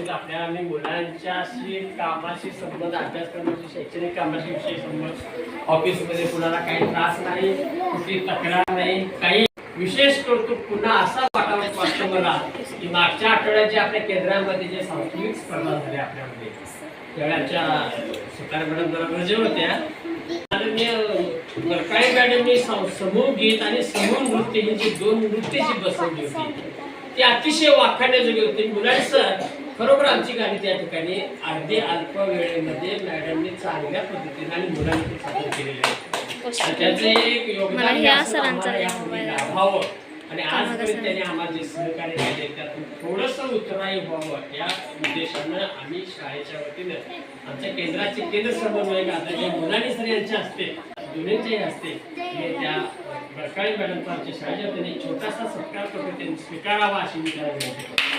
बाबतीत आपल्याला मी मुलांच्याशी कामाशी संबंध अभ्यासक्रमाशी शैक्षणिक कामाशी विषयी संबंध ऑफिसमध्ये कुणाला काही त्रास नाही, कुठली तक्रार नाही, काही विशेष कौतुक पुन्हा असा वाटतं मला की मागच्या आठवड्याच्या आपल्या केंद्रामध्ये जे सांस्कृतिक स्पर्धा झाल्या आपल्यामध्ये त्यावेळेच्या सुतार मॅडम बरोबर जे होत्या बरकाई मॅडमनी समूह गीत आणि समूह नृत्य ही जी दोन नृत्याची बसवली होती ती अतिशय वाखाणण्याजोगी होती. मुलांसर खरोखर आमची गाणी त्या ठिकाणी अगदी अल्प वेळेमध्ये मॅडमनी चांगल्या पद्धतीने आणि मुलांनी सादर केलेले आहे. त्याचे एक योगदान अभाव आणि आजपर्यंत त्यांनी आम्हाला जे सहकार्य केले त्यातून थोडंसं उत्तराई व्हावं या उद्देशानं आम्ही शाळेच्या वतीनं आमच्या केंद्राचे केंद्र समन्वयक आता जे मुलांनी सर यांच्या असते दोन्हीच्याही असते हे त्या बरकाळी मॅडमचा आमच्या शाळेच्या वतीने छोटासा सत्कार करून त्यांनी स्वीकारावा अशी मी त्याला विनंती करतो.